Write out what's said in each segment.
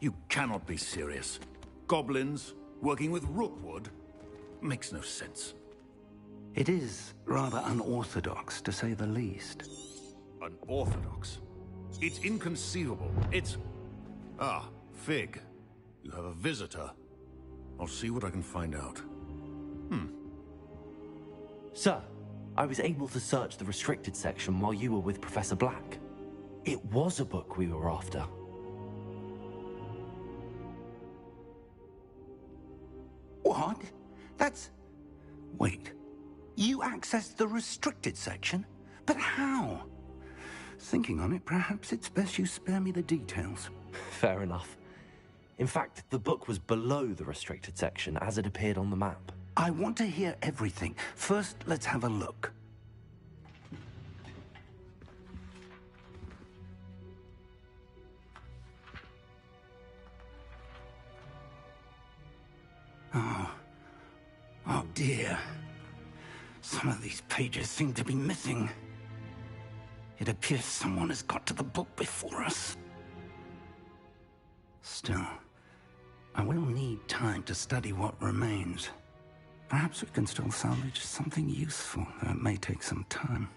You cannot be serious. Goblins working with Rookwood? Makes no sense. It is rather unorthodox, to say the least. Unorthodox? It's inconceivable. It's... Ah, Fig. You have a visitor. I'll see what I can find out. Sir, I was able to search the restricted section while you were with Professor Black. It was a book we were after. What? That's... Wait. You accessed the restricted section? But how? Thinking on it, perhaps it's best you spare me the details. Fair enough. In fact, the book was below the restricted section as it appeared on the map. I want to hear everything. First, let's have a look. Oh dear. Some of these pages seem to be missing. It appears someone has got to the book before us. Still, I will need time to study what remains. Perhaps we can still salvage something useful, though it may take some time.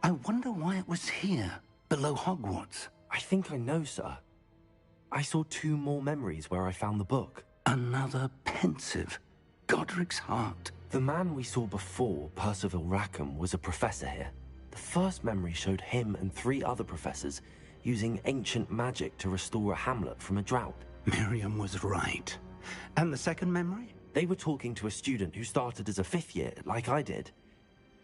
I wonder why it was here, below Hogwarts. I think I know, sir. I saw 2 more memories where I found the book. Another pensive. Godric's heart. The man we saw before, Percival Rackham, was a professor here. The first memory showed him and 3 other professors using ancient magic to restore a hamlet from a drought. Miriam was right. And the second memory? They were talking to a student who started as a 5th year, like I did.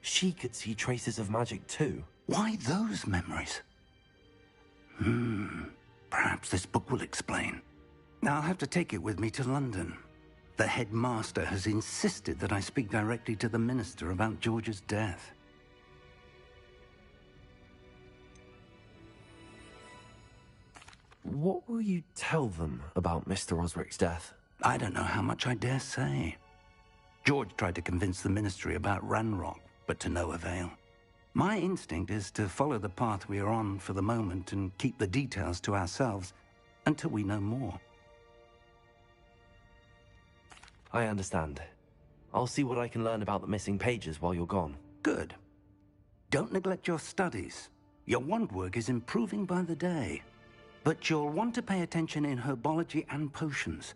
She could see traces of magic too. Why those memories? Perhaps this book will explain. Now I'll have to take it with me to London. The headmaster has insisted that I speak directly to the minister about George's death. What will you tell them about Mr. Osric's death? I don't know how much I dare say. George tried to convince the ministry about Ranrock, but to no avail. My instinct is to follow the path we are on for the moment and keep the details to ourselves until we know more. I understand. I'll see what I can learn about the missing pages while you're gone. Good. Don't neglect your studies. Your wand work is improving by the day. But you'll want to pay attention in herbology and potions.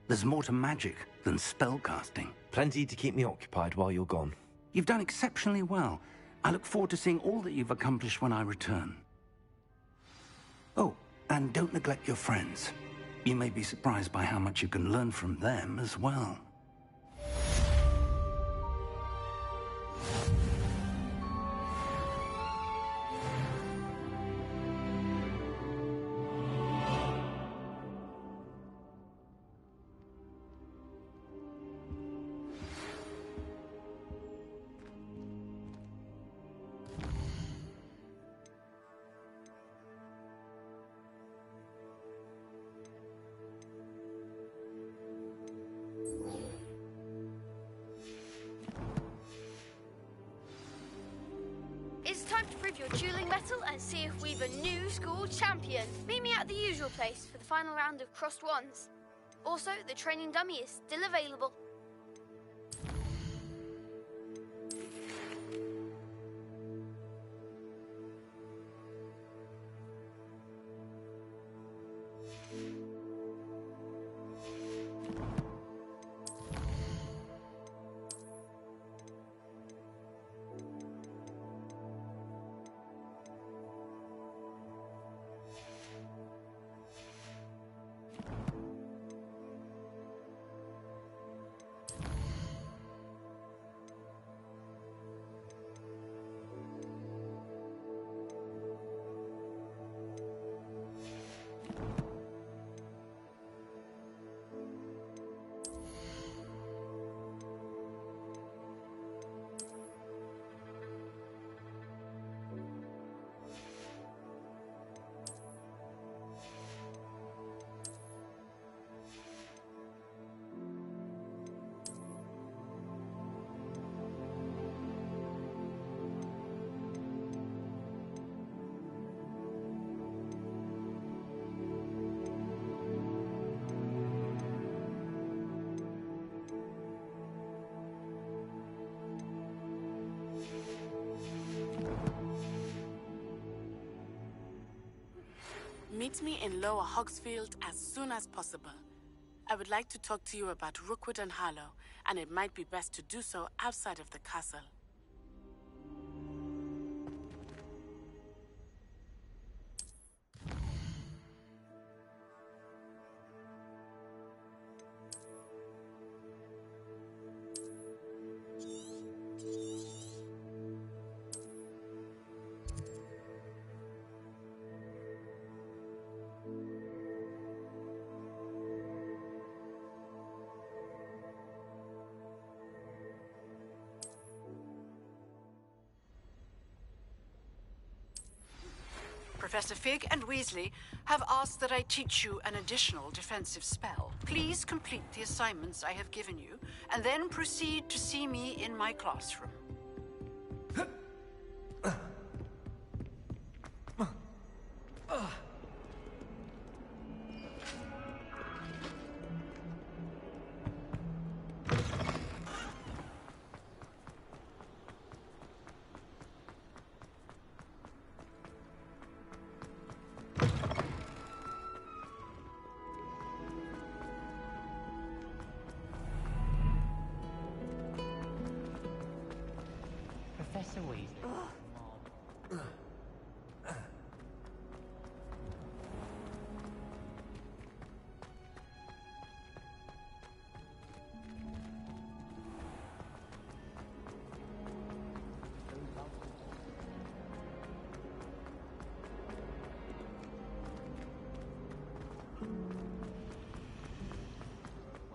There's more to magic than spellcasting. Plenty to keep me occupied while you're gone. You've done exceptionally well. I look forward to seeing all that you've accomplished when I return. Oh, and don't neglect your friends. You may be surprised by how much you can learn from them as well. It's time to prove your dueling mettle and see if we've a new school champion. Meet me at the usual place for the final round of crossed wands. Also, the training dummy is still available. Meet me in Lower Hogsfield as soon as possible. I would like to talk to you about Rookwood and Harlow, and it might be best to do so outside of the castle. Professor Fig and Weasley have asked that I teach you an additional defensive spell. Please complete the assignments I have given you, and then proceed to see me in my classroom. Professor Weasley.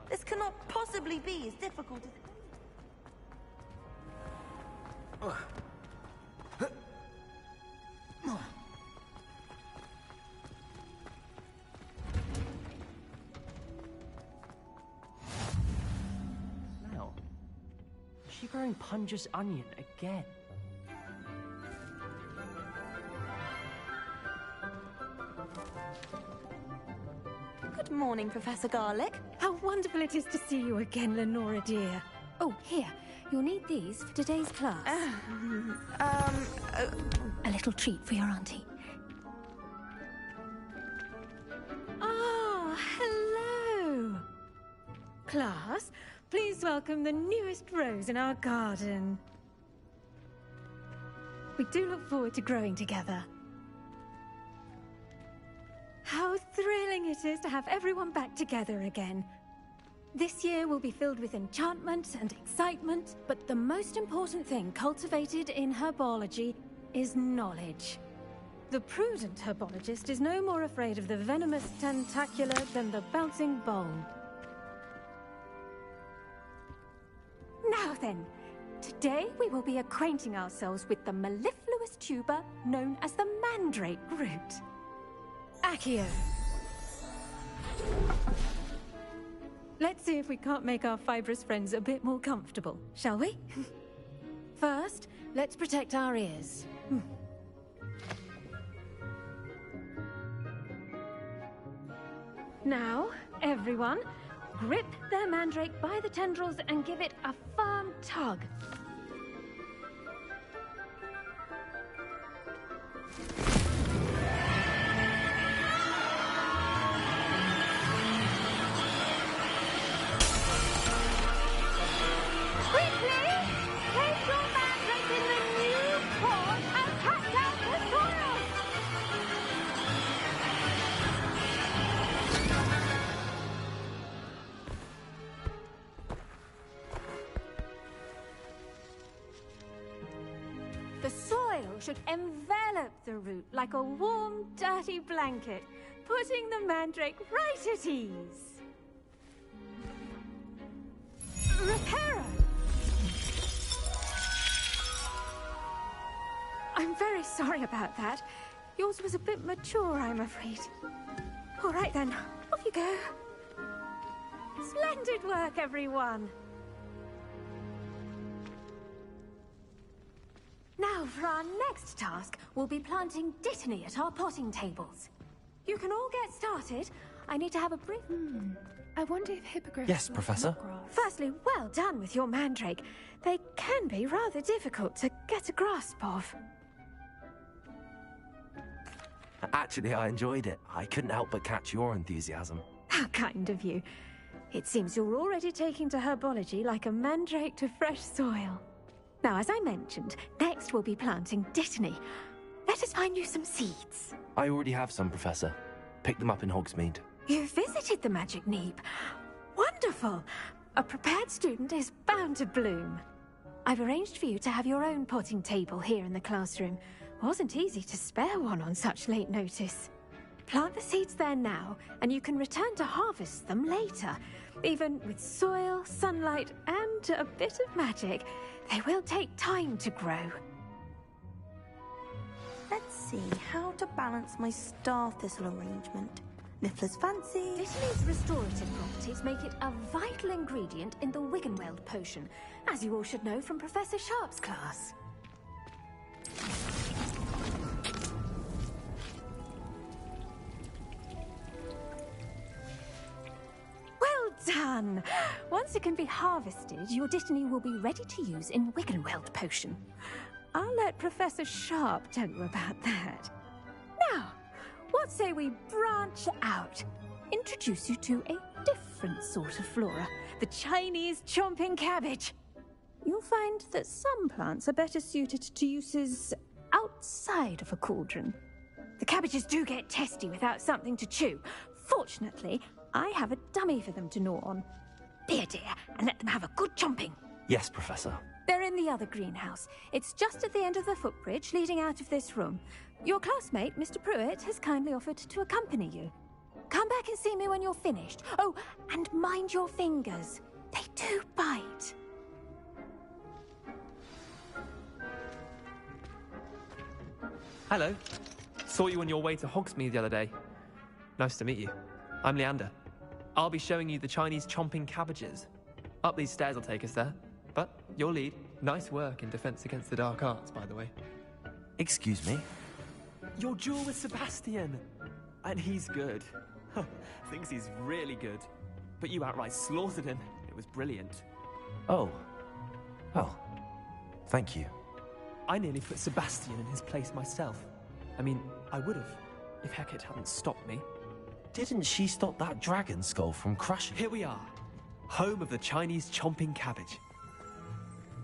This cannot possibly be as difficult as... Now, is she growing Punja's onion again? Good morning, Professor Garlick. How wonderful it is to see you again, Lenora dear. Oh, here. You'll need these for today's class. A little treat for your auntie. Ah, hello. Class, please welcome the newest rose in our garden. We do look forward to growing together. How thrilling it is to have everyone back together again. This year will be filled with enchantment and excitement, but the most important thing cultivated in herbology is knowledge. The prudent herbologist is no more afraid of the venomous tentacula than the bouncing bowl. Now then, today we will be acquainting ourselves with the mellifluous tuber known as the mandrake root. Accio. Let's see if we can't make our fibrous friends a bit more comfortable, shall we? First, let's protect our ears. Now, everyone, grip their mandrake by the tendrils and give it a firm tug. Should envelop the root like a warm, dirty blanket, putting the mandrake right at ease. Reparo! I'm very sorry about that. Yours was a bit mature, I'm afraid. All right then, off you go. Splendid work, everyone. Now, for our next task, we'll be planting dittany at our potting tables. You can all get started. I need to have a brief... I wonder if hippogriffs... Yes, Professor. Firstly, well done with your mandrake. They can be rather difficult to get a grasp of. Actually, I enjoyed it. I couldn't help but catch your enthusiasm. How kind of you. It seems you're already taking to herbology like a mandrake to fresh soil. Now, as I mentioned, next we'll be planting Dittany. Let us find you some seeds. I already have some, Professor. Picked them up in Hogsfield. You visited the Magic Neep. Wonderful! A prepared student is bound to bloom. I've arranged for you to have your own potting table here in the classroom. Wasn't easy to spare one on such late notice. Plant the seeds there now, and you can return to harvest them later. Even with soil, sunlight, and a bit of magic, they will take time to grow. Let's see how to balance my star thistle arrangement. Niffler's fancy. Dittany's restorative properties make it a vital ingredient in the Wiggenweld potion, as you all should know from Professor Sharp's class. Well done! Once it can be harvested, your Dittany will be ready to use in Wiggenweld potion. I'll let Professor Sharp tell you about that. Now, what say we branch out? Introduce you to a different sort of flora, the Chinese chomping cabbage. You'll find that some plants are better suited to uses outside of a cauldron. The cabbages do get testy without something to chew. Fortunately, I have a dummy for them to gnaw on. Be a dear and let them have a good chomping. Yes, Professor. They're in the other greenhouse. It's just at the end of the footbridge leading out of this room. Your classmate, Mr. Pruitt, has kindly offered to accompany you. Come back and see me when you're finished. Oh, and mind your fingers. They do bite. Hello. Saw you on your way to Hogsmeade the other day. Nice to meet you. I'm Leander. I'll be showing you the Chinese chomping cabbages. Up these stairs will take us there. But your lead. Nice work in Defense Against the Dark Arts, by the way. Excuse me? Your duel with Sebastian. And he's good. Thinks he's really good. But you outright slaughtered him. It was brilliant. Oh. Well, thank you. I nearly put Sebastian in his place myself. I mean, I would have, if Hecate hadn't stopped me. Didn't she stop that dragon skull from crushing? Here we are. Home of the Chinese chomping cabbage.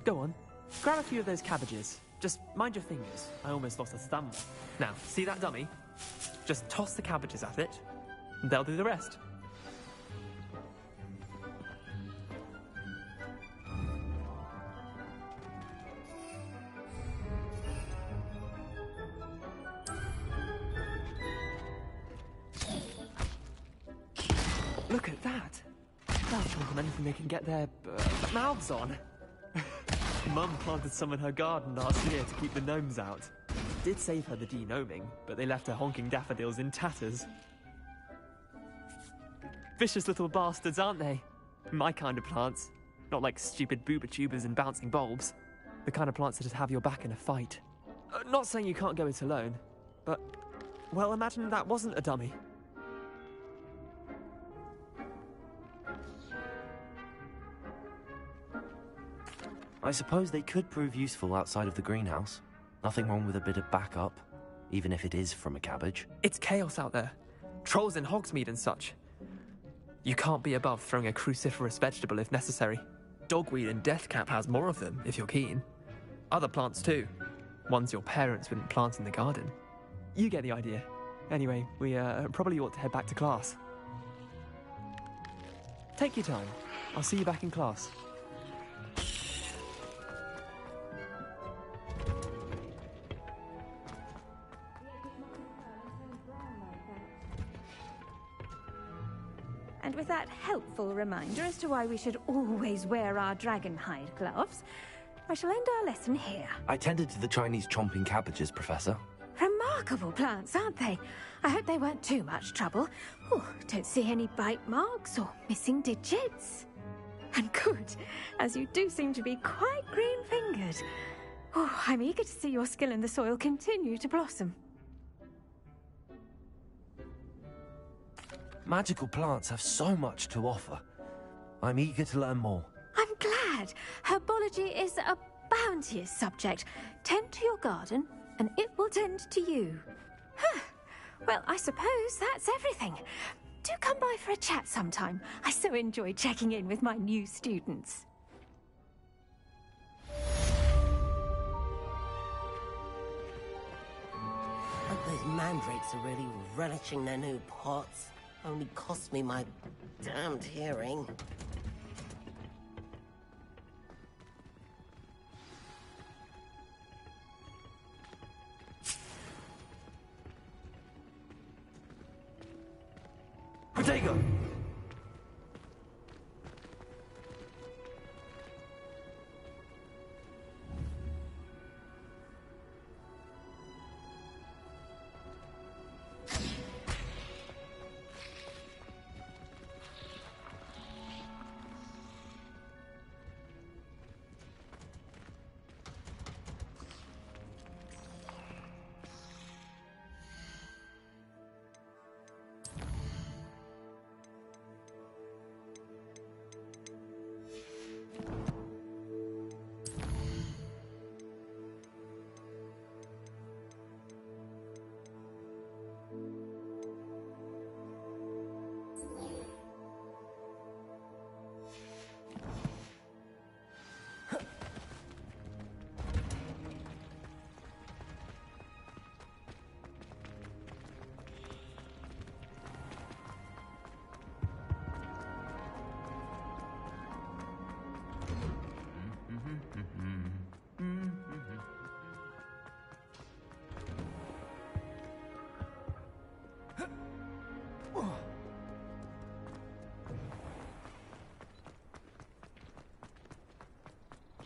Go on, grab a few of those cabbages. Just mind your fingers. I almost lost a thumb. Now, see that dummy? Just toss the cabbages at it, and they'll do the rest. Look at that! They'll chomp on anything they can get their mouths on. Mum planted some in her garden last year to keep the gnomes out. Did save her the de-gnoming, but they left her honking daffodils in tatters. Vicious little bastards, aren't they? My kind of plants. Not like stupid booba tubers and bouncing bulbs. The kind of plants that'd have your back in a fight. Not saying you can't go it alone, but, well, imagine that wasn't a dummy. I suppose they could prove useful outside of the greenhouse. Nothing wrong with a bit of backup, even if it is from a cabbage. It's chaos out there. Trolls in Hogsmeade and such. You can't be above throwing a cruciferous vegetable if necessary. Dogweed and deathcap has more of them, if you're keen. Other plants too. Ones your parents wouldn't plant in the garden. You get the idea. Anyway, we probably ought to head back to class. Take your time. I'll see you back in class. And with that helpful reminder as to why we should always wear our dragon hide gloves, I shall end our lesson here. I tended to the Chinese chomping cabbages, Professor. Remarkable plants, aren't they? I hope they weren't too much trouble. Oh, don't see any bite marks or missing digits. And good, as you do seem to be quite green-fingered. Oh, I'm eager to see your skill in the soil continue to blossom. Magical plants have so much to offer. I'm eager to learn more. I'm glad. Herbology is a bounteous subject. Tend to your garden, and it will tend to you. Well, I suppose that's everything. Do come by for a chat sometime. I so enjoy checking in with my new students. Hope those mandrakes are really relishing their new pots. Only cost me my damned hearing. Protego!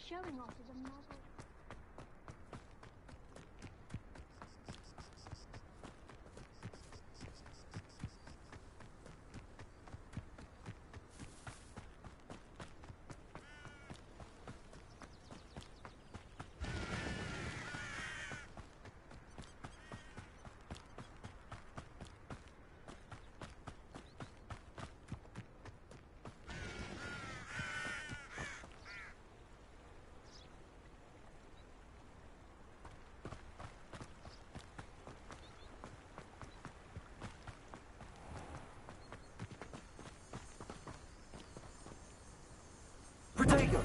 Showing off is a model. Protego!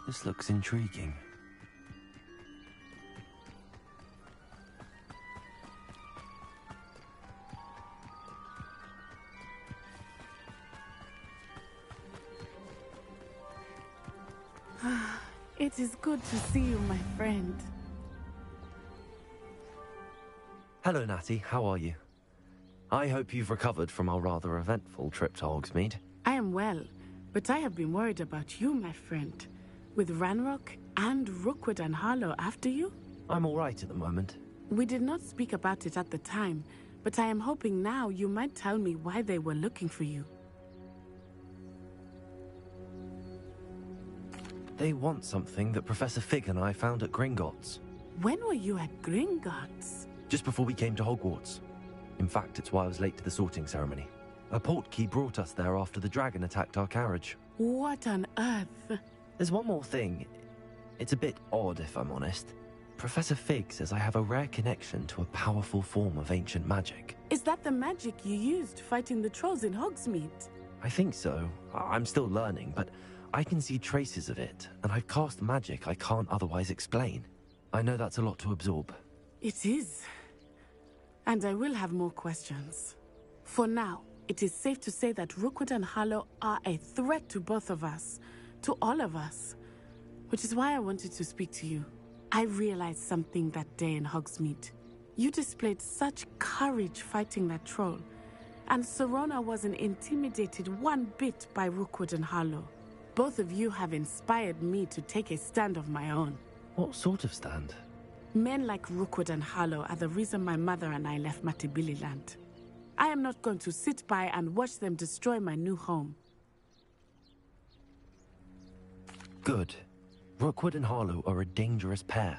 This looks intriguing. It is good to see you, my friend. Hello, Natty. How are you? I hope you've recovered from our rather eventful trip to Hogsmeade. I am well, but I have been worried about you, my friend. With Ranrock and Rookwood and Harlow after you? I'm all right at the moment. We did not speak about it at the time, but I am hoping now you might tell me why they were looking for you. They want something that Professor Fig and I found at Gringotts. When were you at Gringotts? Just before we came to Hogwarts. In fact, it's why I was late to the sorting ceremony. A portkey brought us there after the dragon attacked our carriage. What on earth? There's one more thing. It's a bit odd, if I'm honest. Professor Fig says I have a rare connection to a powerful form of ancient magic. Is that the magic you used fighting the trolls in Hogsmeade? I think so. I'm still learning, but I can see traces of it, and I've cast magic I can't otherwise explain. I know that's a lot to absorb. It is. And I will have more questions. For now, it is safe to say that Rookwood and Harlow are a threat to both of us, to all of us. Which is why I wanted to speak to you. I realized something that day in Hogsmeade. You displayed such courage fighting that troll, and Serona wasn't intimidated one bit by Rookwood and Harlow. Both of you have inspired me to take a stand of my own. What sort of stand? Men like Rookwood and Harlow are the reason my mother and I left Matibili land. I am not going to sit by and watch them destroy my new home. Good. Rookwood and Harlow are a dangerous pair.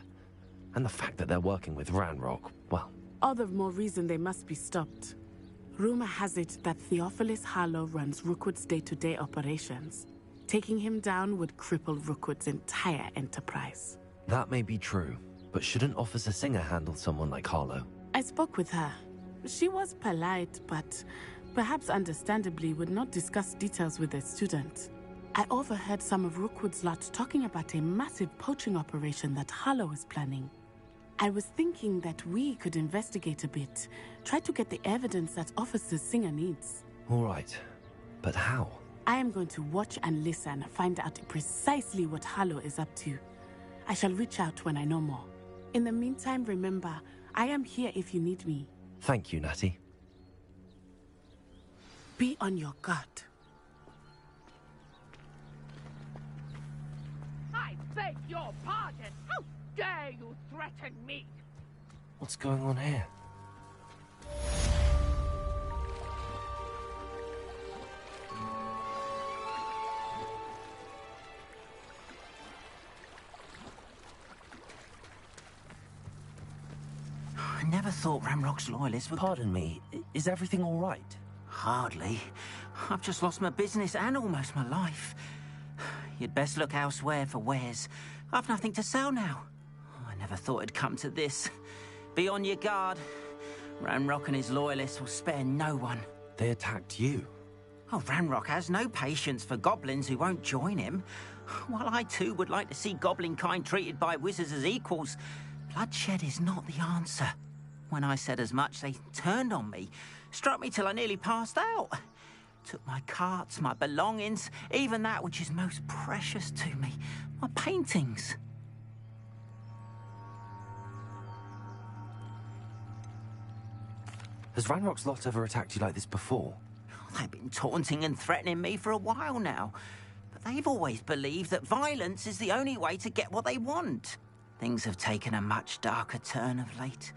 And the fact that they're working with Ranrock, well... All the more reason they must be stopped. Rumor has it that Theophilus Harlow runs Rookwood's day-to-day operations. Taking him down would cripple Rookwood's entire enterprise. That may be true, but shouldn't Officer Singer handle someone like Harlow? I spoke with her. She was polite, but perhaps understandably would not discuss details with a student. I overheard some of Rookwood's lot talking about a massive poaching operation that Harlow is planning. I was thinking that we could investigate a bit, try to get the evidence that Officer Singer needs. All right, but how? I am going to watch and listen, find out precisely what Harlow is up to. I shall reach out when I know more. In the meantime, remember, I am here if you need me. Thank you, Natty. Be on your guard. I beg your pardon! How dare you threaten me? What's going on here? I never thought Ranrock's loyalists would... Pardon me, is everything all right? Hardly. I've just lost my business and almost my life. You'd best look elsewhere for wares. I've nothing to sell now. I never thought it'd come to this. Be on your guard. Ranrock and his loyalists will spare no one. They attacked you? Oh, Ranrock has no patience for goblins who won't join him. While I too would like to see goblin kind treated by wizards as equals, bloodshed is not the answer. When I said as much, they turned on me, struck me till I nearly passed out. Took my carts, my belongings, even that which is most precious to me, my paintings. Has Ranrock's lot ever attacked you like this before? They've been taunting and threatening me for a while now, but they've always believed that violence is the only way to get what they want. Things have taken a much darker turn of late.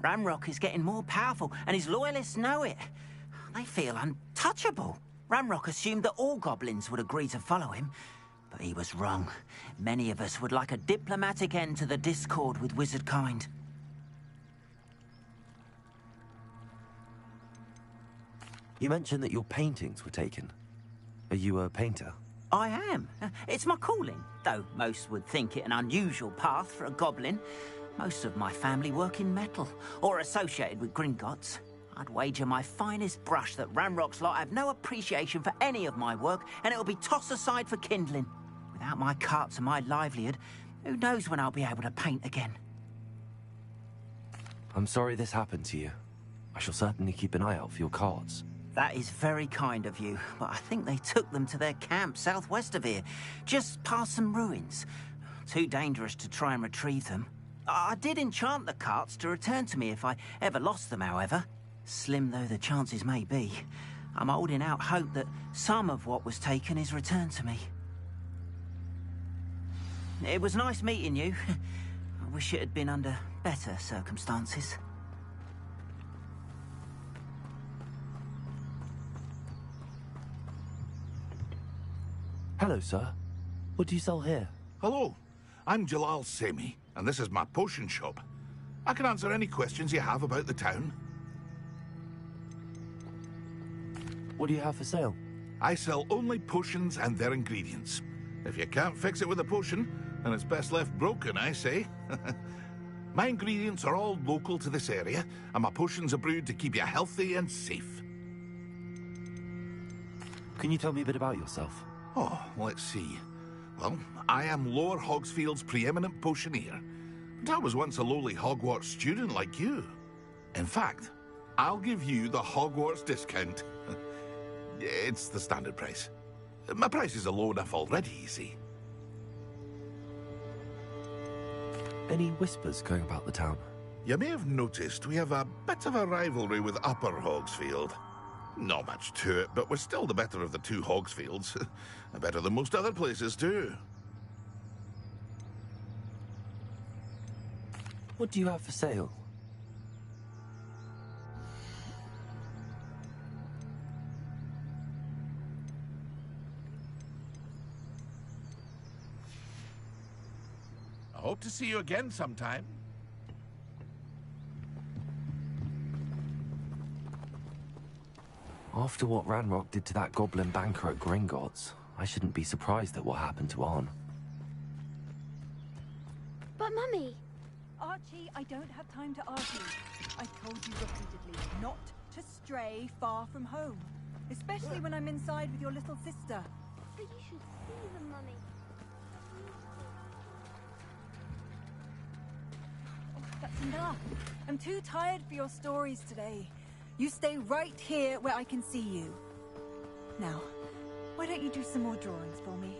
Ranrock is getting more powerful, and his loyalists know it. They feel untouchable. Ranrock assumed that all goblins would agree to follow him, but he was wrong. Many of us would like a diplomatic end to the discord with wizard kind. You mentioned that your paintings were taken. Are you a painter? I am. It's my calling, though most would think it an unusual path for a goblin. Most of my family work in metal, or associated with Gringotts. I'd wager my finest brush that Ranrock's lot have no appreciation for any of my work, and it'll be tossed aside for kindling. Without my carts and my livelihood, who knows when I'll be able to paint again. I'm sorry this happened to you. I shall certainly keep an eye out for your cards. That is very kind of you, but I think they took them to their camp southwest of here, just past some ruins. Too dangerous to try and retrieve them. I did enchant the carts to return to me if I ever lost them, however. Slim though the chances may be, I'm holding out hope that some of what was taken is returned to me. It was nice meeting you. I wish it had been under better circumstances. Hello, sir. What do you sell here? Hello, I'm Jalal Semi, and this is my potion shop. I can answer any questions you have about the town. What do you have for sale? I sell only potions and their ingredients. If you can't fix it with a potion, then it's best left broken, I say. My ingredients are all local to this area, and my potions are brewed to keep you healthy and safe. Can you tell me a bit about yourself? Oh, let's see. Well, I am Lower Hogsfield's preeminent potioneer, but I was once a lowly Hogwarts student like you. In fact, I'll give you the Hogwarts discount. It's the standard price. My prices are low enough already, you see. Any whispers going about the town? You may have noticed we have a bit of a rivalry with Upper Hogsfield. Not much to it, but we're still the better of the two Hogsfields. Better than most other places, too. What do you have for sale? I hope to see you again sometime. After what Ranrock did to that goblin banker at Gringotts, I shouldn't be surprised at what happened to Arn. But Mummy... Archie, I don't have time to argue. I've told you repeatedly not to stray far from home. Especially when I'm inside with your little sister. But you should see them, Mummy. That's enough. I'm too tired for your stories today. You stay right here where I can see you. Now, why don't you do some more drawings for me?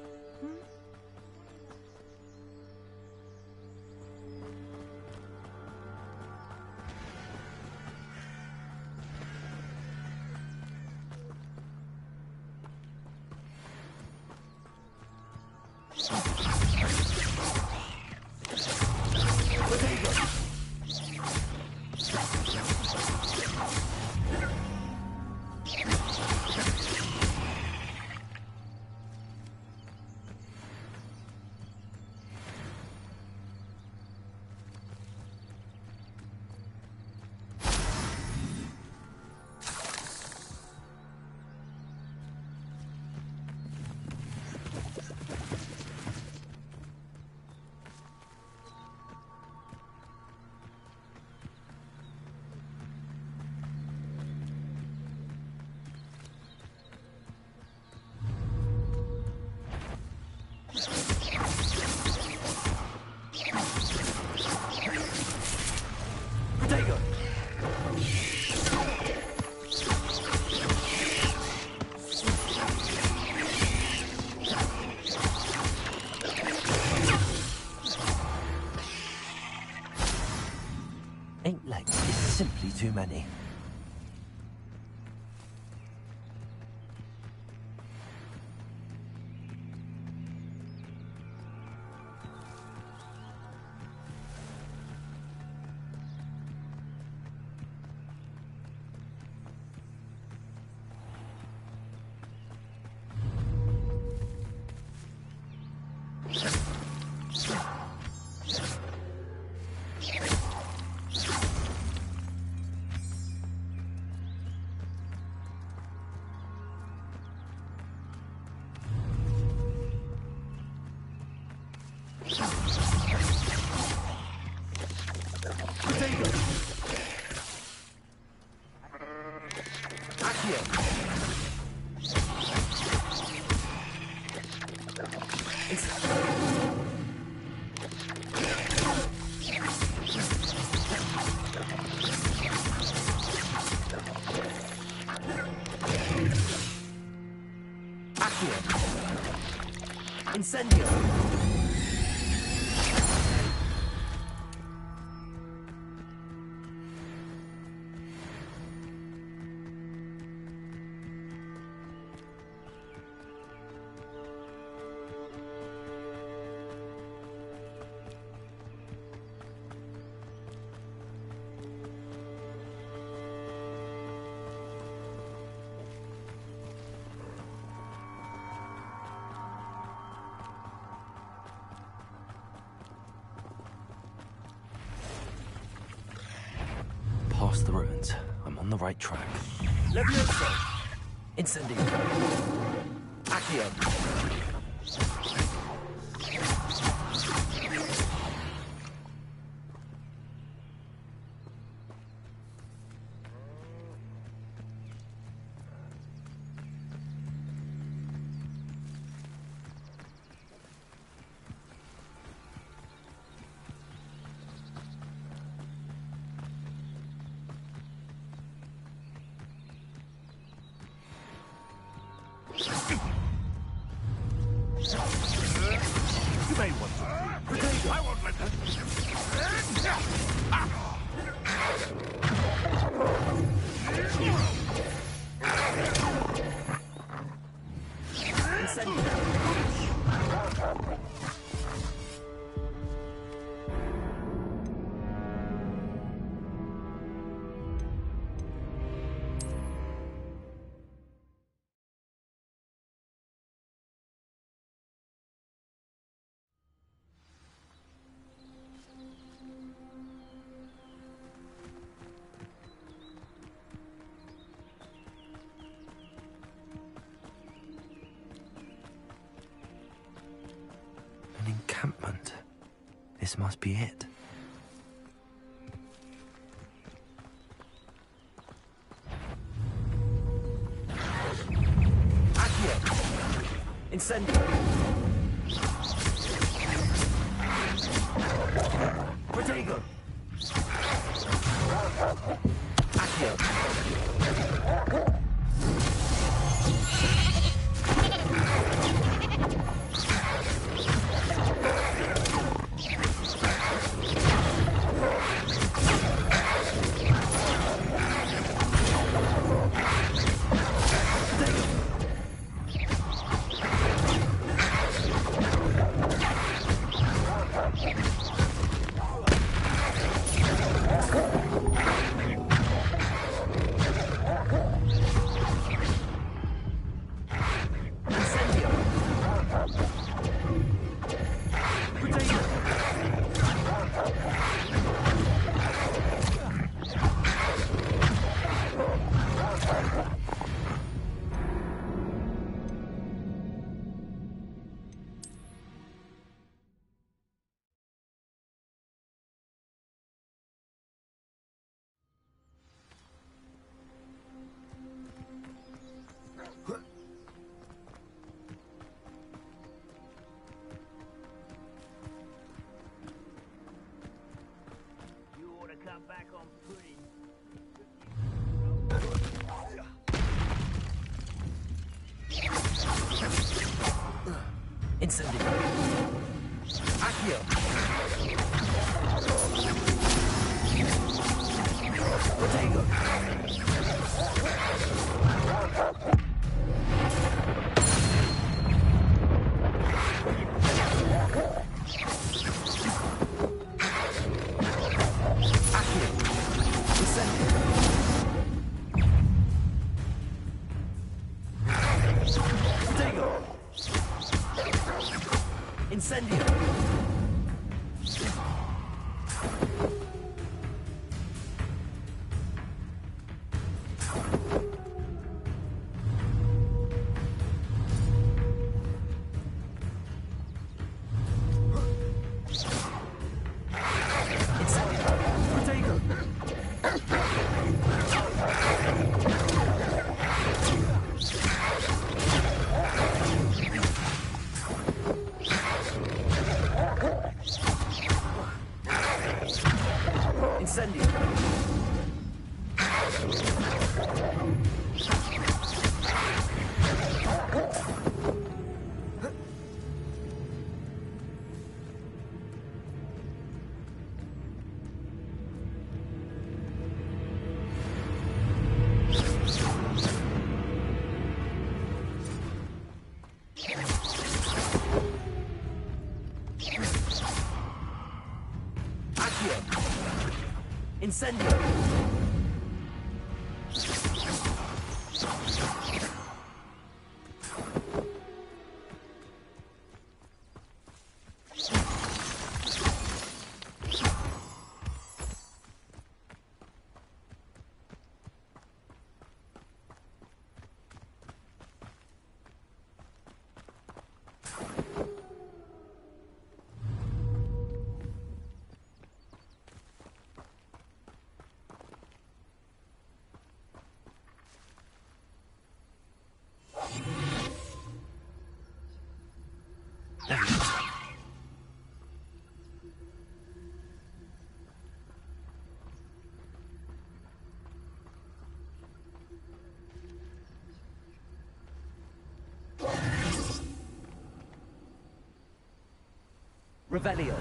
Simply too many. Incendio! past the ruins. I'm on the right track. Levioso! Incendio! Accio! You may want to. I won't let that. An encampment. This must be it. Accio! Incendio! Protego! Accio! Incendio! Accio! Protego! Accio! Incendio! Protego! Incendio! Incendio! Revelio.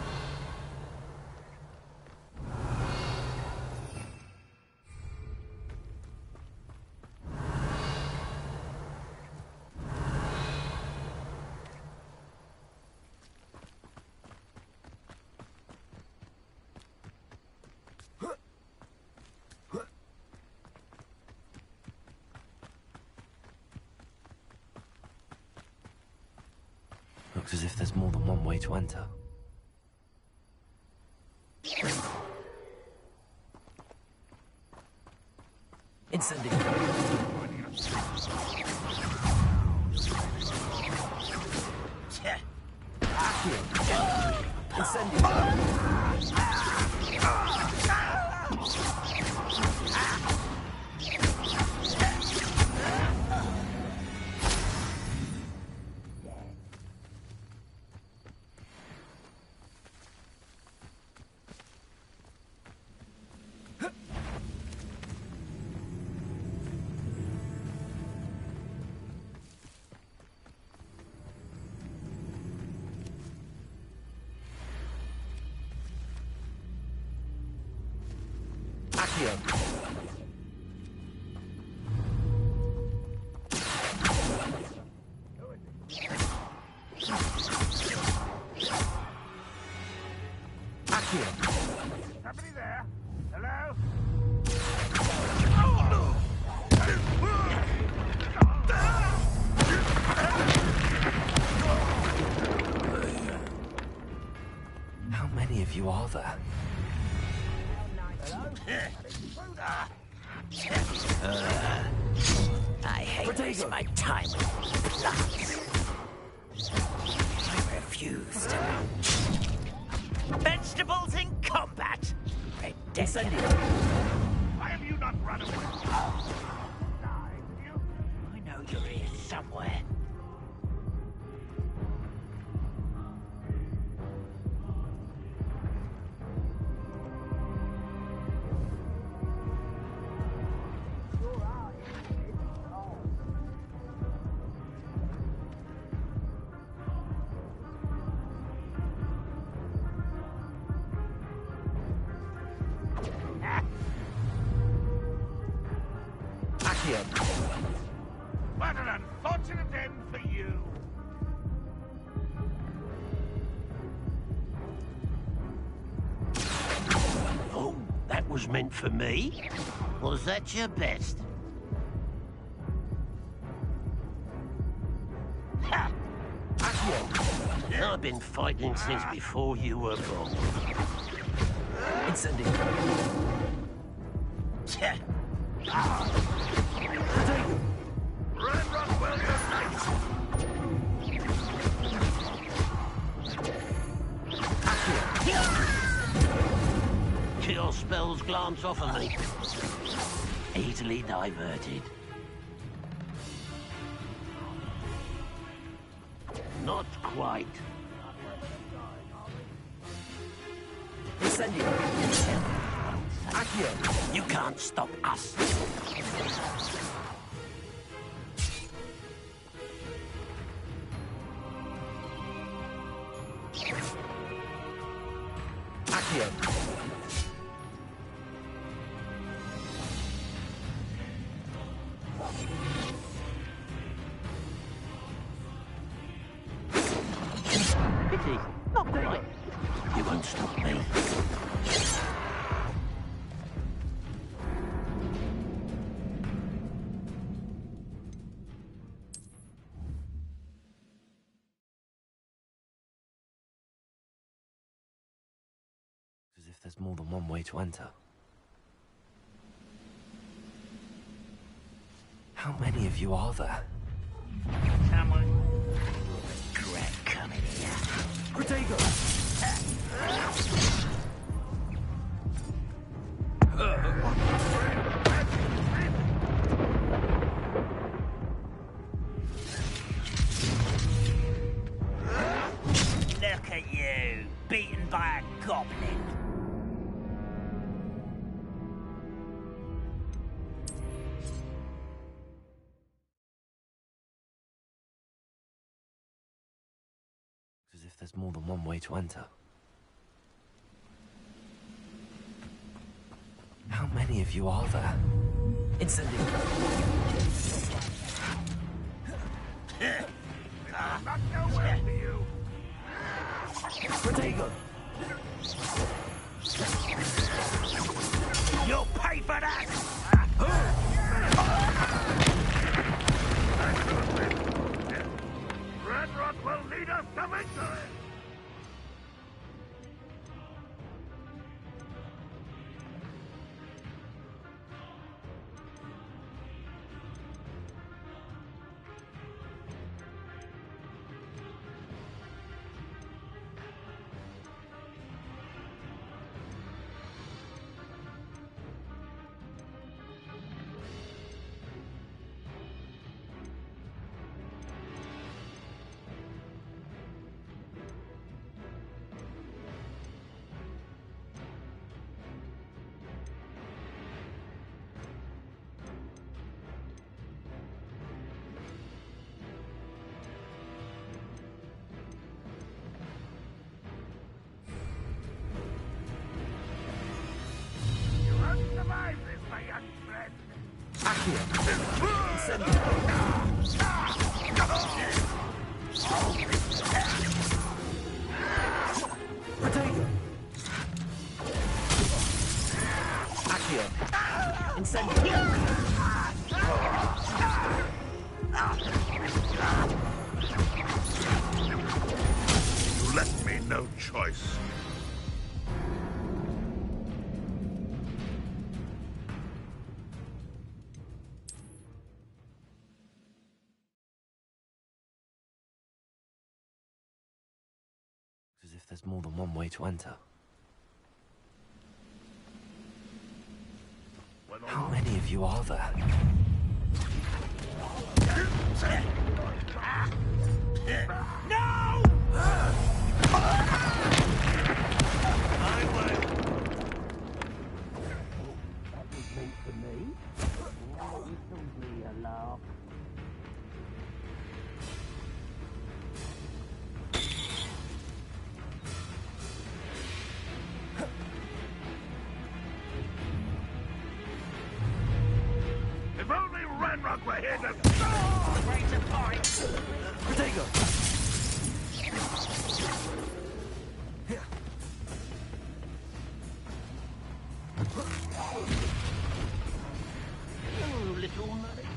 Looks as if there's more than one way to enter. Incendio. Somebody there? Hello? How many of you are there? I hate wasting my time with lies. I refused. Vegetables in combat! Ridiculous. Why have you not run away? I know you're here somewhere. What an unfortunate end for you! Oh, that was meant for me? Was that your best? Ha! I've been fighting since before you were born. Incendio. Run, well, you're Your spells glance off of me. Easily diverted. Not quite. Incendio. You can't stop us. Pity. Not quite. You won't stop me. As if there's more than one way to enter. How many of you are there? Someone regret coming here. Protego! Look at you, beaten by a goblin. As if there's more than one way to enter. How many of you are there? Incendiary. Not nowhere for you. Protego! You'll pay for that! Ranrock will lead us to victory! Survive this, my young friend. Protego! Accio! Incendio! You left me no choice. As if there's more than one way to enter. How many of you are there? No! I won't. That was meant for me. Oh, you told me a laugh. If only Ranrock were here to... Right to point! Protego! Oh, little money.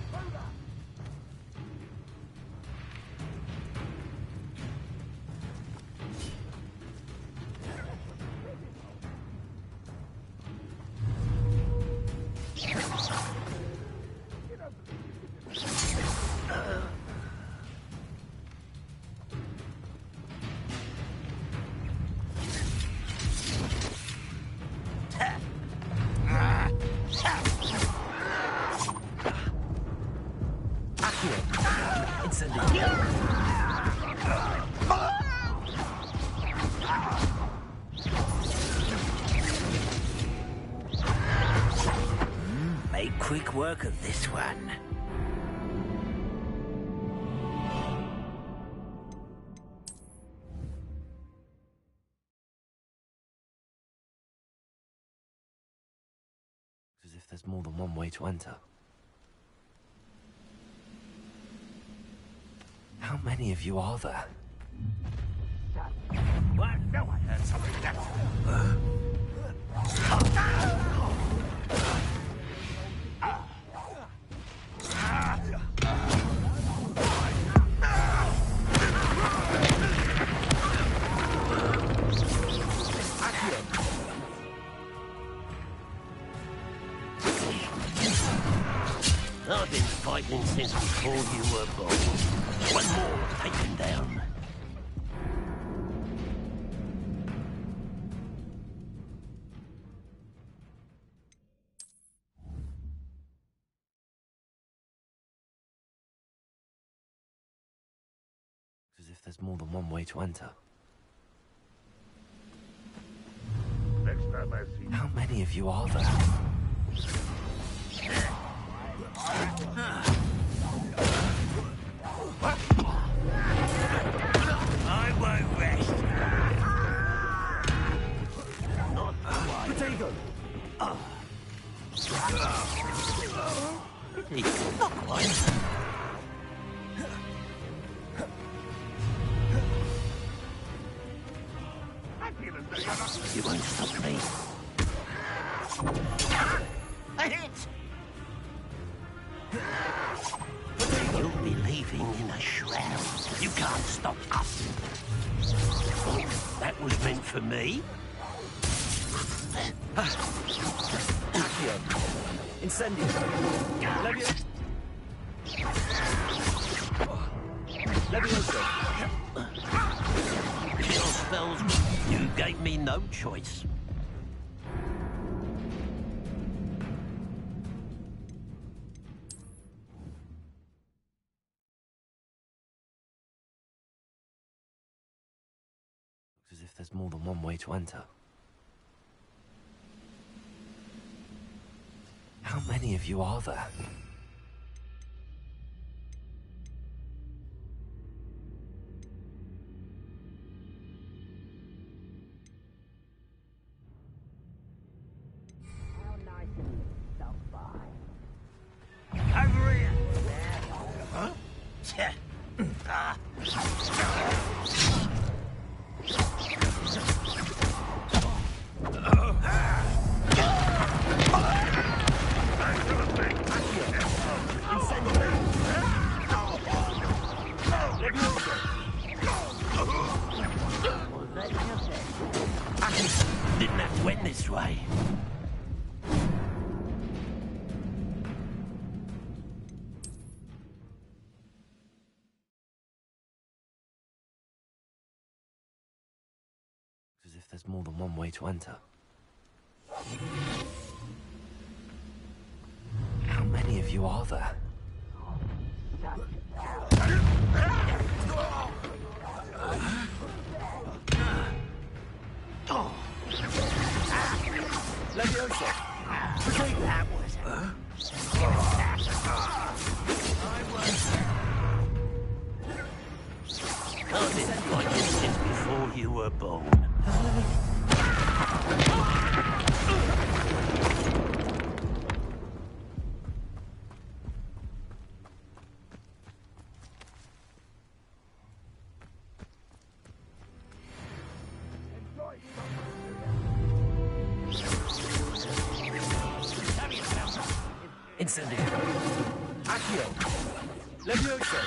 Make quick work of this one. As if there's more than one way to enter. How many of you are there? What? No, I heard something that... I've been fighting since before you were born. One more taken down. As if there's more than one way to enter. Next time I see... How many of you are there? I won't rest. Protego! Not quite. You won't stop me. A hit! You'll be leaving in a shroud. You can't stop us. Oh, that was meant for me. Accio. Incendio. Levio. Levioso. Kill spells. You gave me no choice. Looks as if there's more than one way to enter. How many of you are there? Over here! Huh? Didn't have to win this way. As if there's more than one way to enter. How many of you are there? Levioso. That was Can't it like you since before you were born? Incendio. Accio. Levioso.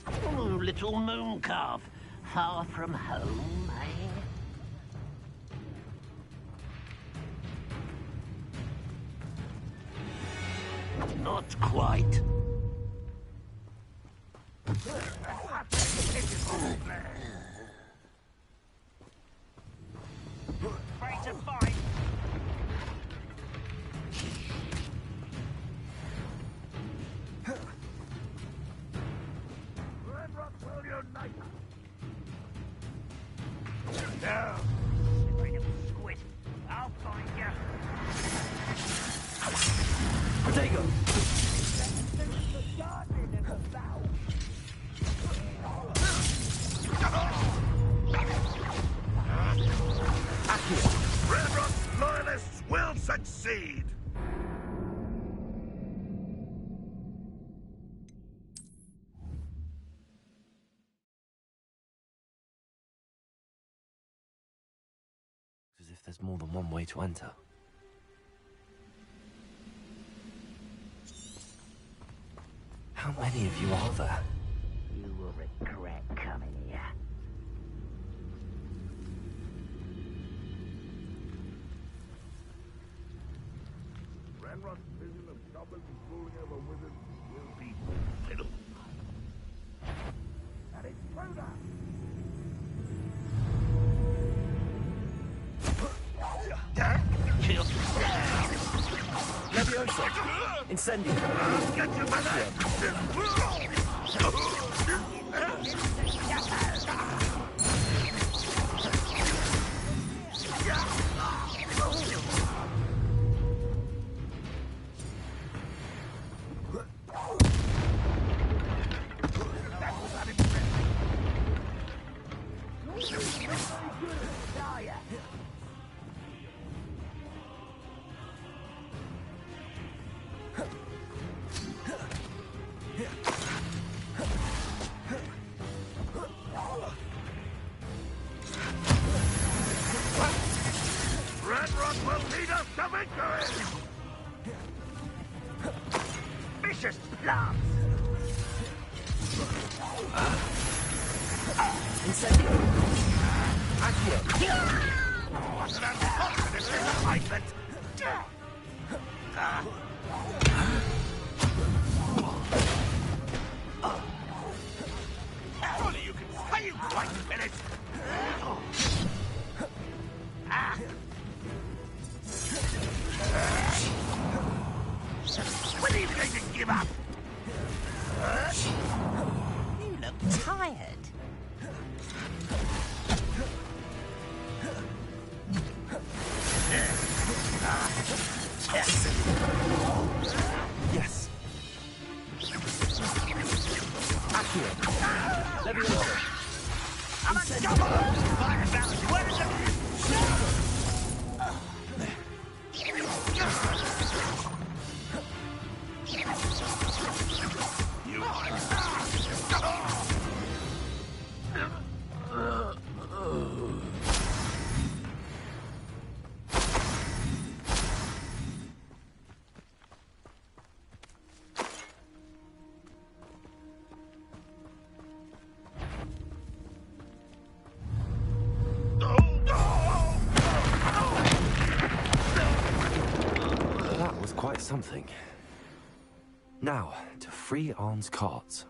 Oh, little moon calf. Far from home, eh? Not quite. Ready to fight. No! Bring him squid. I'll find you. Protego. Red Rock's loyalists will succeed! As if there's more than one way to enter. How many of you are there? You will regret coming here. Ranrock's vision of goblins ruling over wizards will be fulfilled. And it's true that. Kill. Levioso. Incendio. Get your man. Vicious blast! Incendio! Accio! What an unfortunate disappointment! Surely you can stay in quite a minute! When are you going to give up? You look tired. Yes. Accio! Levioso! I'm a double! Fire balance! Where is it? You That was quite something. Now, to free Arn's cards.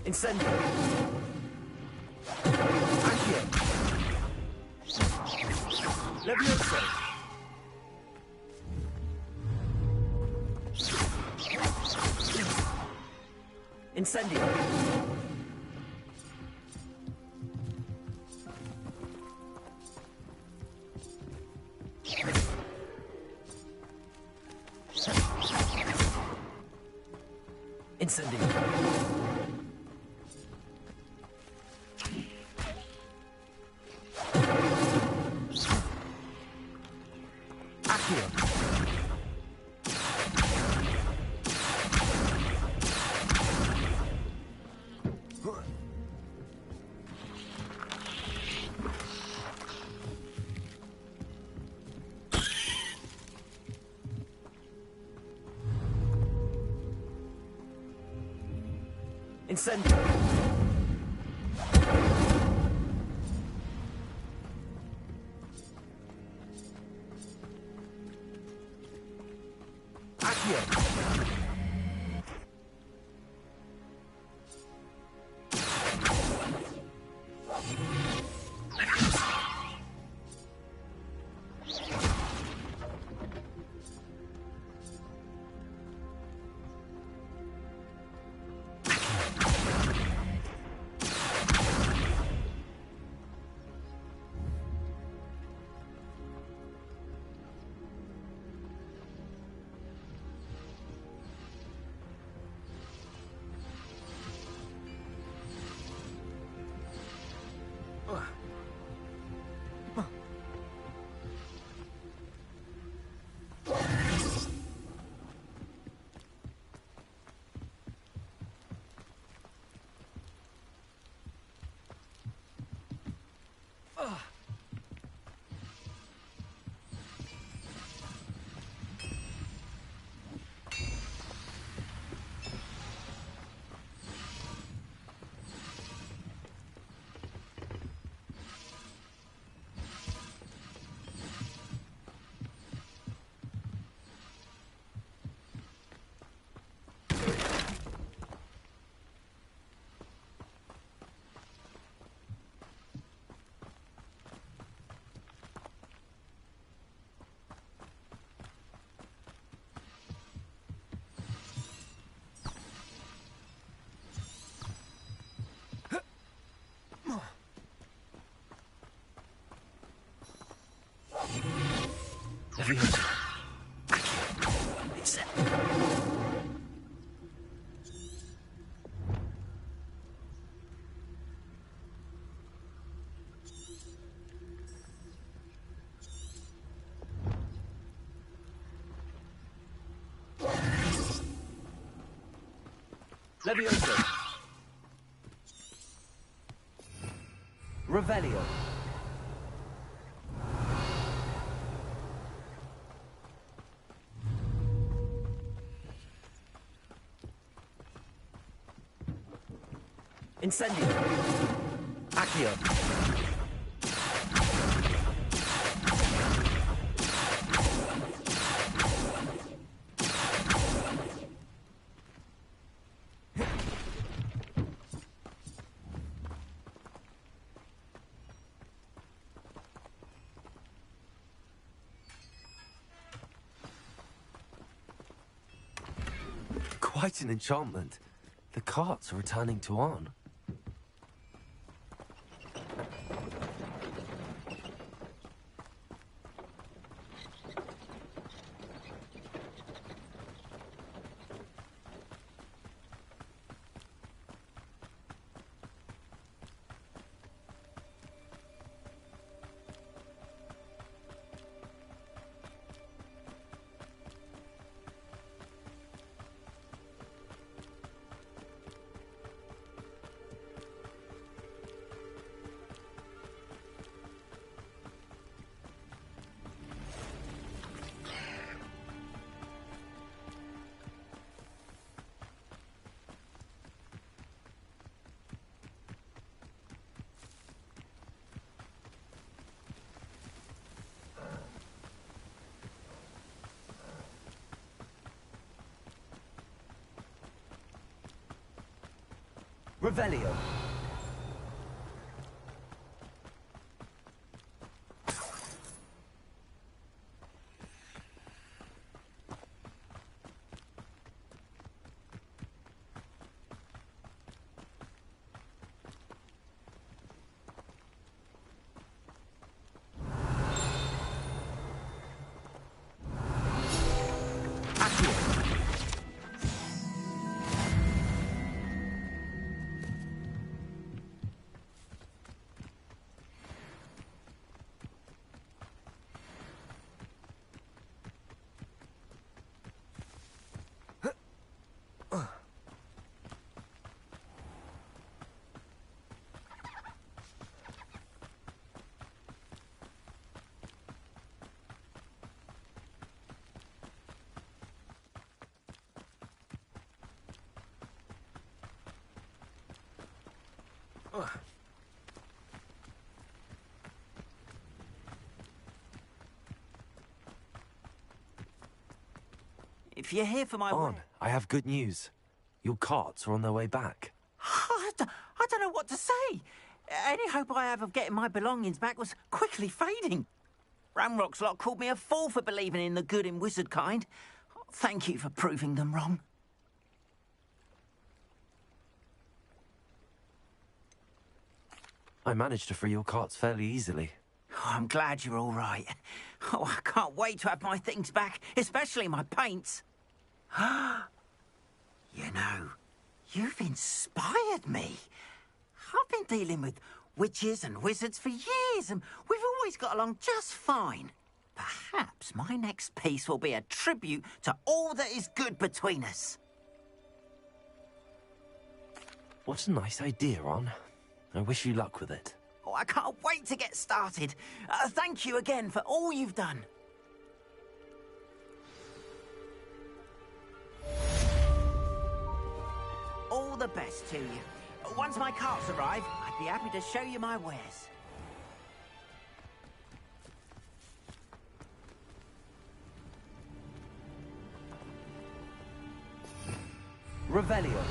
Incendio! Accio! Levioso! Incendio! Incendio! Accio! Incendio! Accio! Levioso! Accio! Incendio! Levioso. Revelio. Incendio. Accio. Quite an enchantment. The carts are returning to Arn. Revelio. If you're here for my... On, I have good news. Your carts are on their way back. I don't know what to say. Any hope I have of getting my belongings back was quickly fading. Ranrock's lot called me a fool for believing in the good in wizard kind. Thank you for proving them wrong. I managed to free your carts fairly easily. Oh, I'm glad you're all right. Oh, I can't wait to have my things back, especially my paints. You know, you've inspired me. I've been dealing with witches and wizards for years, and we've always got along just fine. Perhaps my next piece will be a tribute to all that is good between us. What a nice idea, On. I wish you luck with it. Oh, I can't wait to get started. Thank you again for all you've done. All the best to you. Once my carts arrive, I'd be happy to show you my wares. Revelio.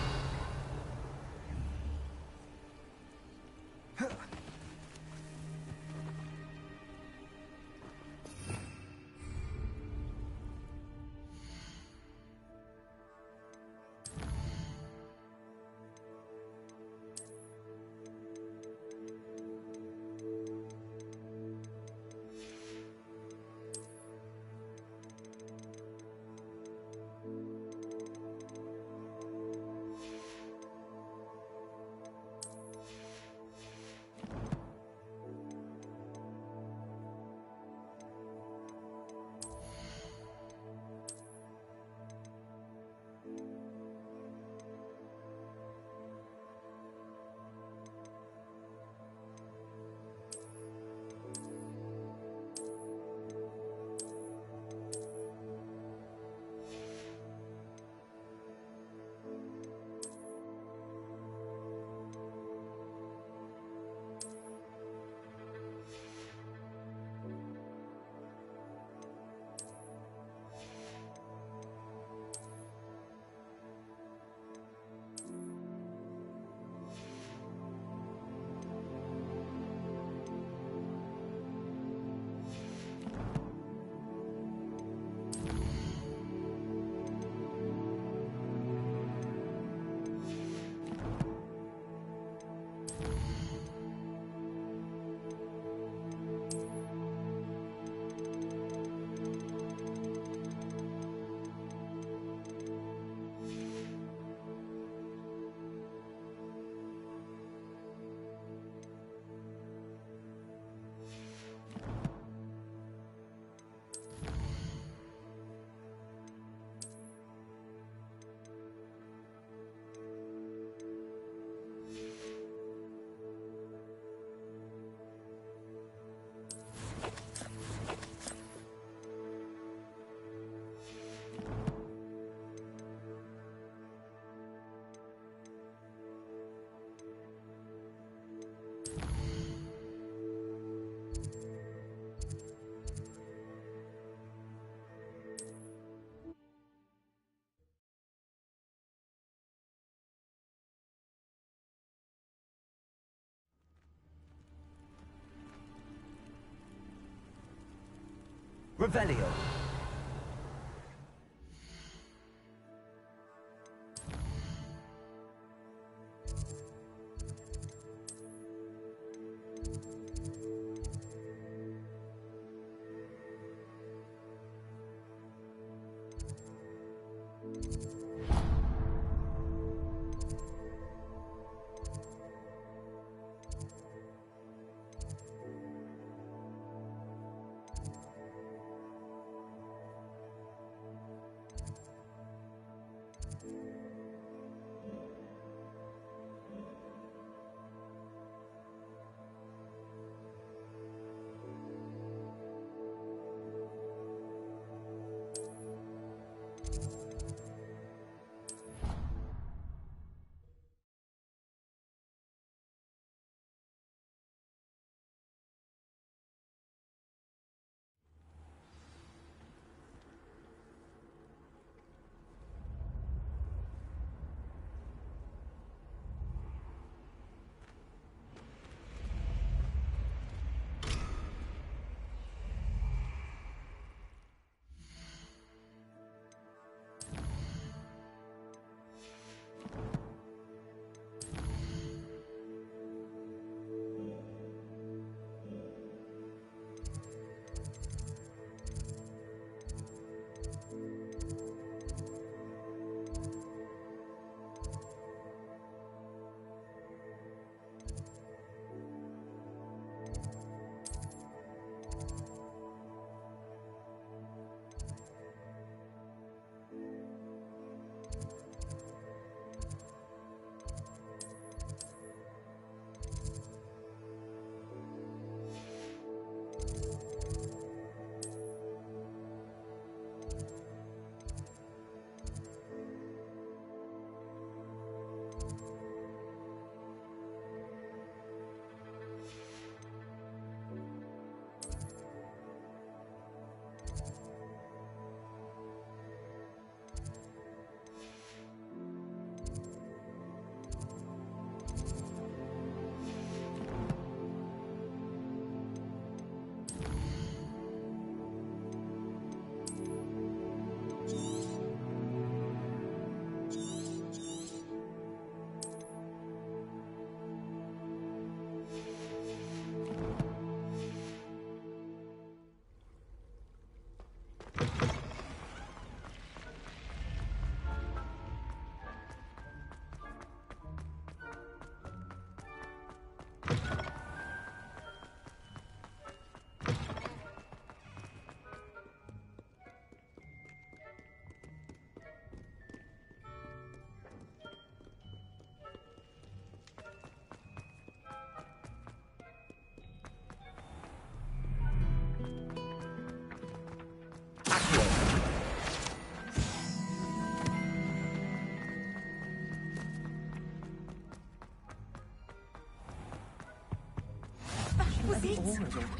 Revelio.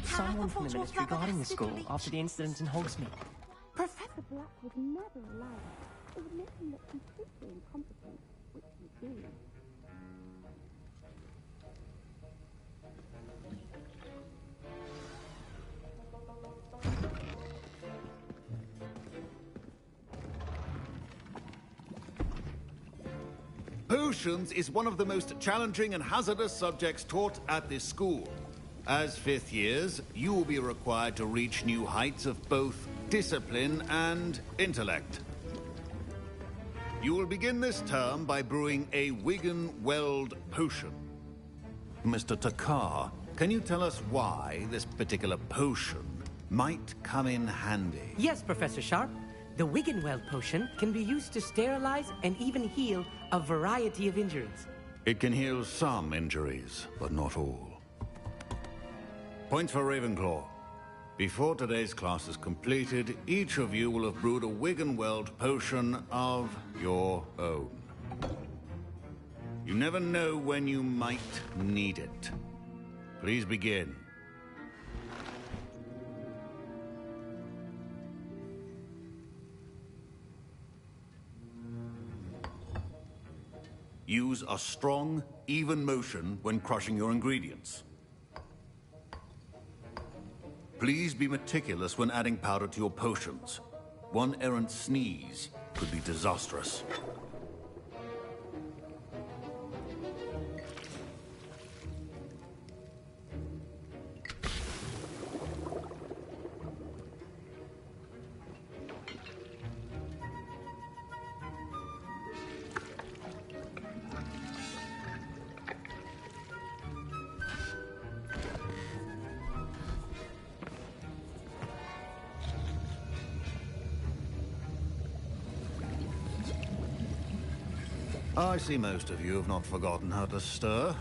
Someone from the Ministry guarding the school after the incident in Hogsmeade. Professor Black would never allow it. It would make him look completely incompetent, which he do. Potions is one of the most challenging and hazardous subjects taught at this school. As fifth years, you will be required to reach new heights of both discipline and intellect. You will begin this term by brewing a Wigan-Weld potion. Mr. Takar, can you tell us why this particular potion might come in handy? Yes, Professor Sharp. The Wigan-Weld potion can be used to sterilize and even heal a variety of injuries. It can heal some injuries, but not all. Points for Ravenclaw. Before today's class is completed, each of you will have brewed a Wigan-Weld potion of your own. You never know when you might need it. Please begin. Use a strong, even motion when crushing your ingredients. Please be meticulous when adding powder to your potions. One errant sneeze could be disastrous. I see most of you have not forgotten how to stir.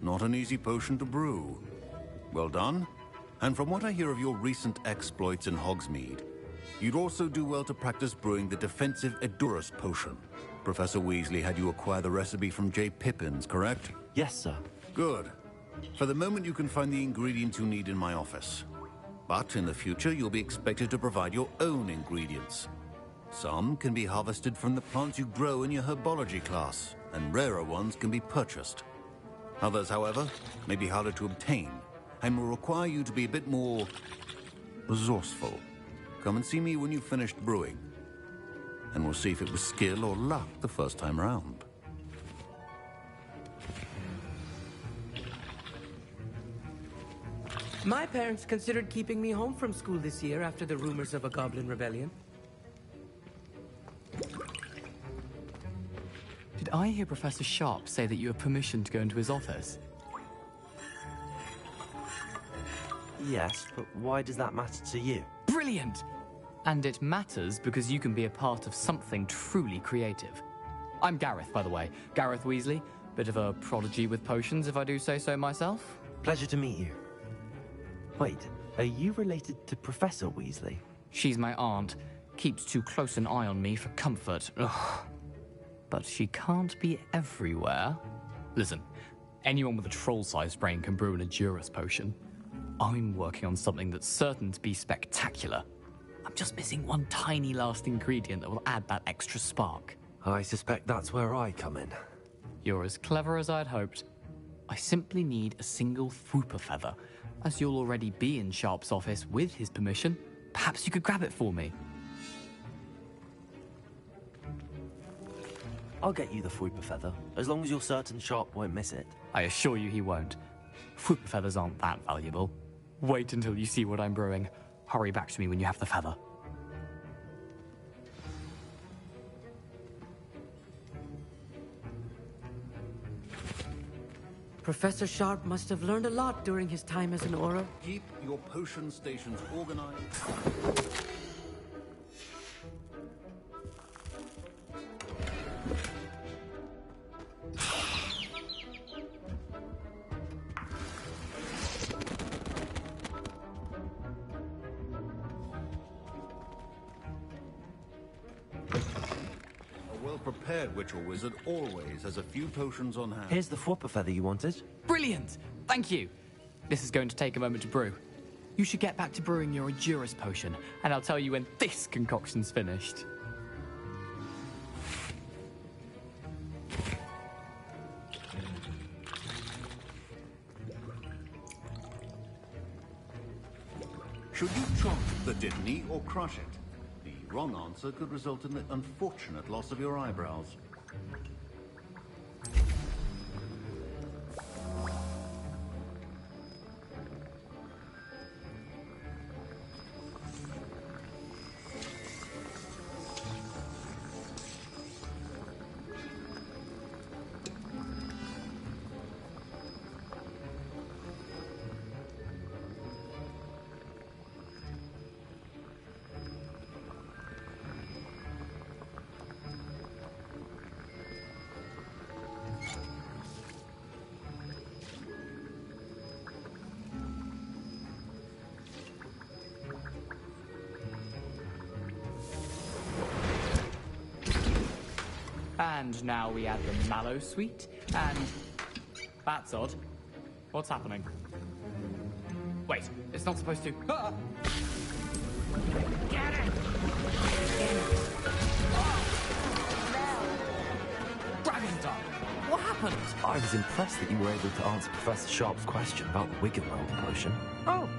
Not an easy potion to brew. Well done. And from what I hear of your recent exploits in Hogsmeade, you'd also do well to practice brewing the defensive Edurus potion. Professor Weasley had you acquire the recipe from J. Pippins, correct? Yes, sir. Good. For the moment, you can find the ingredients you need in my office. But in the future, you'll be expected to provide your own ingredients. Some can be harvested from the plants you grow in your Herbology class, and rarer ones can be purchased. Others, however, may be harder to obtain, and will require you to be a bit more resourceful. Come and see me when you've finished brewing, and we'll see if it was skill or luck the first time around. My parents considered keeping me home from school this year after the rumors of a goblin rebellion. Did I hear Professor Sharp say that you have permission to go into his office? Yes, but why does that matter to you? Brilliant! And it matters because you can be a part of something truly creative. I'm Gareth, by the way. Gareth Weasley. Bit of a prodigy with potions, if I do say so myself. Pleasure to meet you. Wait, are you related to Professor Weasley? She's my aunt. Keeps too close an eye on me for comfort. Ugh. But she can't be everywhere. Listen, anyone with a troll-sized brain can brew an Edurus potion. I'm working on something that's certain to be spectacular. I'm just missing one tiny last ingredient that will add that extra spark. I suspect that's where I come in. You're as clever as I'd hoped. I simply need a single Fwooper feather. As you'll already be in Sharp's office with his permission, perhaps you could grab it for me. I'll get you the Fwooper feather, as long as you're certain Sharp won't miss it. I assure you he won't. Fwooper feathers aren't that valuable. Wait until you see what I'm brewing. Hurry back to me when you have the feather. Professor Sharp must have learned a lot during his time as an Auror. Keep your potion stations organized. Prepared witch or wizard always has a few potions on hand. Here's the Fwooper feather you wanted. Brilliant! Thank you. This is going to take a moment to brew. You should get back to brewing your Edurus potion, and I'll tell you when this concoction's finished. Should you chop the Dittany or crush it? The wrong answer could result in the unfortunate loss of your eyebrows. And now we add the mallow sweet, and... That's odd. What's happening? Wait, it's not supposed to... Ah! Get it! Dragon's Dog! What happened? I was impressed that you were able to answer Professor Sharp's question about the Wiggenweld potion. Oh,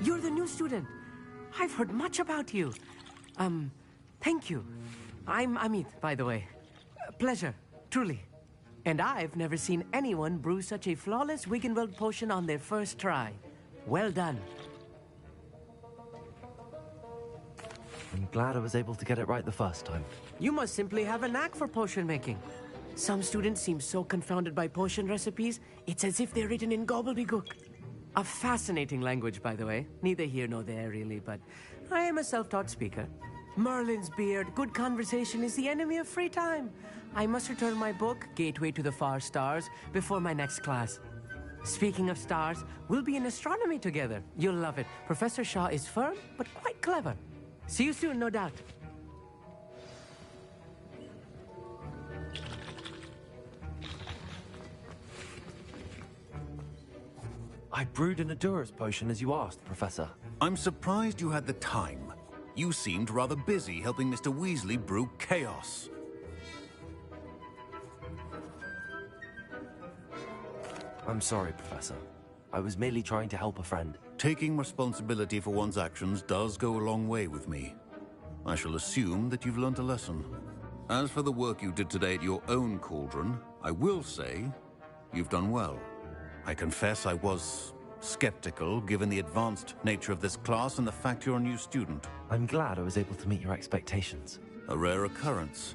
you're the new student. I've heard much about you. Thank you. I'm Amit, by the way. Pleasure, truly. And I've never seen anyone brew such a flawless Wiggenweld potion on their first try. Well done. I'm glad I was able to get it right the first time. You must simply have a knack for potion making. Some students seem so confounded by potion recipes, it's as if they're written in gobbledygook. A fascinating language, by the way. Neither here nor there, really, but I am a self-taught speaker. Merlin's beard, good conversation is the enemy of free time. I must return my book, Gateway to the Far Stars, before my next class. Speaking of stars, we'll be in astronomy together. You'll love it. Professor Shaw is firm, but quite clever. See you soon, no doubt. I brewed an Adura's potion as you asked, Professor. I'm surprised you had the time. You seemed rather busy helping Mr. Weasley brew chaos. I'm sorry, Professor. I was merely trying to help a friend. Taking responsibility for one's actions does go a long way with me. I shall assume that you've learnt a lesson. As for the work you did today at your own cauldron, I will say you've done well. I confess I was skeptical, given the advanced nature of this class and the fact you're a new student. I'm glad I was able to meet your expectations. A rare occurrence.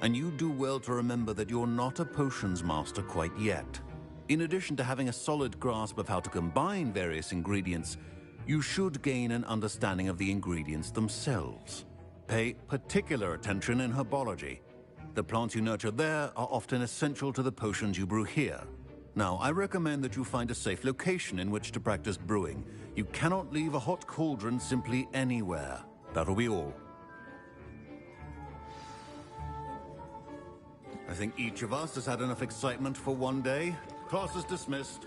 And you do well to remember that you're not a potions master quite yet. In addition to having a solid grasp of how to combine various ingredients, you should gain an understanding of the ingredients themselves. Pay particular attention in herbology. The plants you nurture there are often essential to the potions you brew here. Now, I recommend that you find a safe location in which to practice brewing. You cannot leave a hot cauldron simply anywhere. That'll be all. I think each of us has had enough excitement for one day. Class is dismissed.